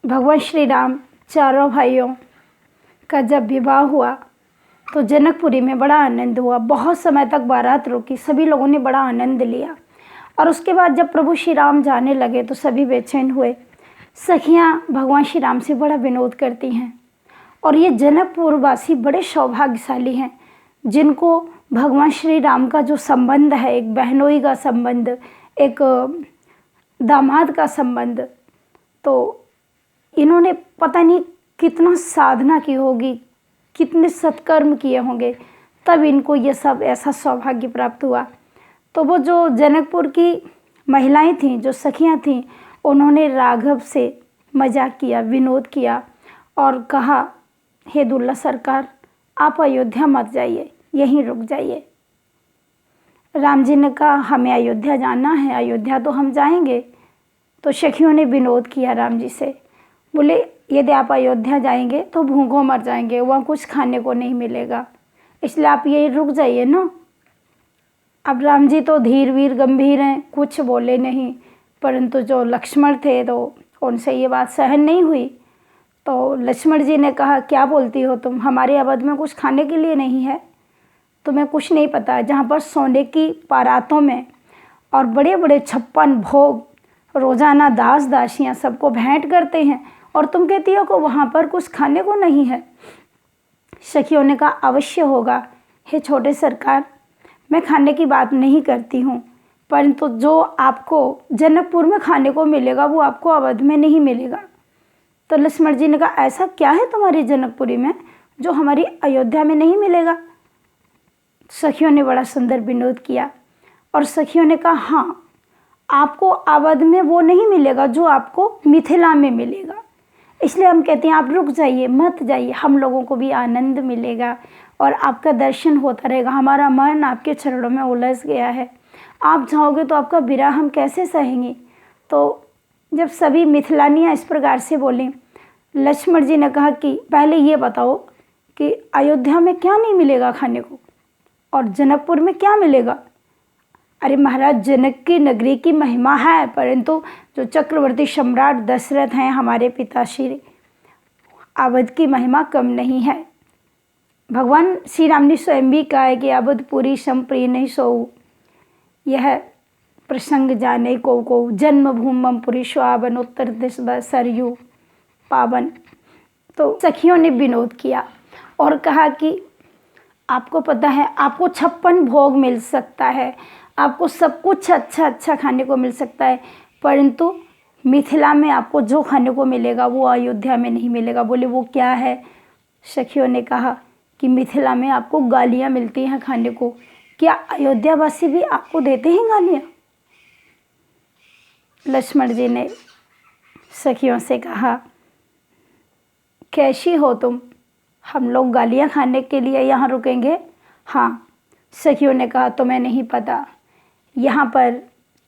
भगवान श्री राम चारों भाइयों का जब विवाह हुआ तो जनकपुरी में बड़ा आनंद हुआ। बहुत समय तक बारात रुकी, सभी लोगों ने बड़ा आनंद लिया। और उसके बाद जब प्रभु श्री राम जाने लगे तो सभी बेचैन हुए। सखियां भगवान श्री राम से बड़ा विनोद करती हैं। और ये जनकपुर वासी बड़े सौभाग्यशाली हैं जिनको भगवान श्री राम का जो संबंध है, एक बहनोई का संबंध, एक दामाद का संबंध, तो इन्होंने पता नहीं कितना साधना की होगी, कितने सत्कर्म किए होंगे, तब इनको ये सब ऐसा सौभाग्य प्राप्त हुआ। तो वो जो जनकपुर की महिलाएं थीं, जो सखियां थीं, उन्होंने राघव से मजाक किया, विनोद किया और कहा, हे दुल्ला सरकार, आप अयोध्या मत जाइए, यहीं रुक जाइए। राम जी ने कहा, हमें अयोध्या जाना है, अयोध्या तो हम जाएंगे। तो सखियों ने विनोद किया राम जी से, बोले यदि आप अयोध्या जाएंगे तो भूखों मर जाएंगे, वहाँ कुछ खाने को नहीं मिलेगा, इसलिए आप यही रुक जाइए ना। अब राम जी तो धीर वीर गंभीर हैं, कुछ बोले नहीं, परंतु जो लक्ष्मण थे तो उनसे ये बात सहन नहीं हुई। तो लक्ष्मण जी ने कहा, क्या बोलती हो तुम, हमारे अवध में कुछ खाने के लिए नहीं है, तुम्हें कुछ नहीं पता। जहाँ पर सोने की बारातों में और बड़े बड़े 56 भोग रोज़ाना दास दासियाँ सबको भेंट करते हैं, और तुम कहती हो कि वहाँ पर कुछ खाने को नहीं है। सखियों ने कहा, अवश्य होगा हे छोटे सरकार, मैं खाने की बात नहीं करती हूँ, परंतु जो आपको जनकपुर में खाने को मिलेगा वो आपको अवध में नहीं मिलेगा। तो लक्ष्मण जी ने कहा, ऐसा क्या है तुम्हारी जनकपुरी में जो हमारी अयोध्या में नहीं मिलेगा। सखियों ने बड़ा सुंदर विनोद किया और सखियों ने कहा, हाँ, आपको अवध में वो नहीं मिलेगा जो आपको मिथिला में मिलेगा, इसलिए हम कहते हैं आप रुक जाइए, मत जाइए, हम लोगों को भी आनंद मिलेगा और आपका दर्शन होता रहेगा। हमारा मन आपके चरणों में उलझ गया है, आप जाओगे तो आपका विरह हम कैसे सहेंगे। तो जब सभी मिथिलानियाँ इस प्रकार से बोलें, लक्ष्मण जी ने कहा कि पहले ये बताओ कि अयोध्या में क्या नहीं मिलेगा खाने को और जनकपुर में क्या मिलेगा। अरे महाराज, जनक की नगरी की महिमा है, परंतु जो चक्रवर्ती सम्राट दशरथ हैं हमारे पिताश्री, अवध की महिमा कम नहीं है। भगवान श्री राम ने स्वयं भी कहा है कि अवधपुरी संप्रिय नहीं सोऊ, यह प्रसंग जाने को जन्मभूमम पुरी स्वावन उत्तर दिश सरयू पावन। तो सखियों ने विनोद किया और कहा कि आपको पता है, आपको 56 भोग मिल सकता है, आपको सब कुछ अच्छा खाने को मिल सकता है, परंतु मिथिला में आपको जो खाने को मिलेगा वो अयोध्या में नहीं मिलेगा। बोले वो क्या है। सखियों ने कहा कि मिथिला में आपको गालियाँ मिलती हैं खाने को, क्या अयोध्यावासी भी आपको देते हैं गालियाँ। लक्ष्मण जी ने सखियों से कहा, कैसी हो तुम, हम लोग गालियाँ खाने के लिए यहाँ रुकेंगे। हाँ, सखियों ने कहा, तुम्हें नहीं पता, यहाँ पर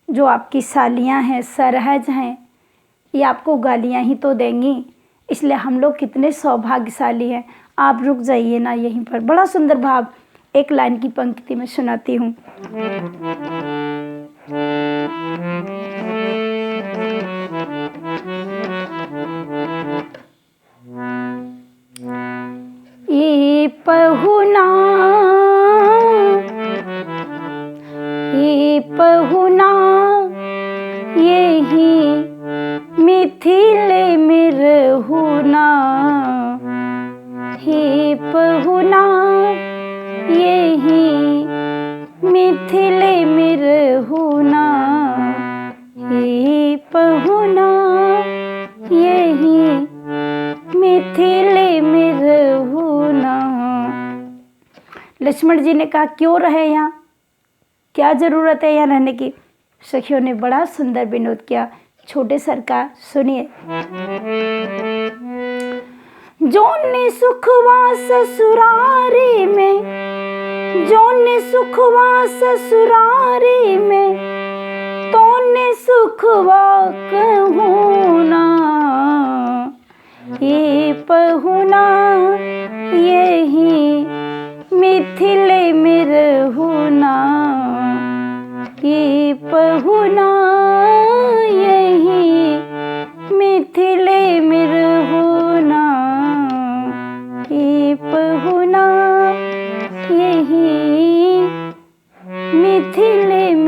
जो आपकी सालियाँ हैं, सरहज हैं, ये आपको गालियाँ ही तो देंगी, इसलिए हम लोग कितने सौभाग्यशाली हैं, आप रुक जाइए ना यहीं पर। बड़ा सुंदर भाव एक लाइन की पंक्ति में सुनाती हूँ। ये पहुना यही मिथिले में रहुना, हे पहुना यही मिथिले में रहुना, हे पहुना यही मिथिले में रहुना। लक्ष्मण जी ने कहा, क्यों रहे यहाँ, क्या ज़रूरत है यहाँ रहने की। सखियों ने बड़ा सुंदर विनोद किया। छोटे सरकार सुनिए। जोने सुखवा ससुरारी में, जोने सुखवा ससुरारी में, तोने सुखवा कहूना, ये पहुना यही मिथिले में रहूना, ये पहुना यही मिथिले में रहूना, ये पहुना यही मिथिले में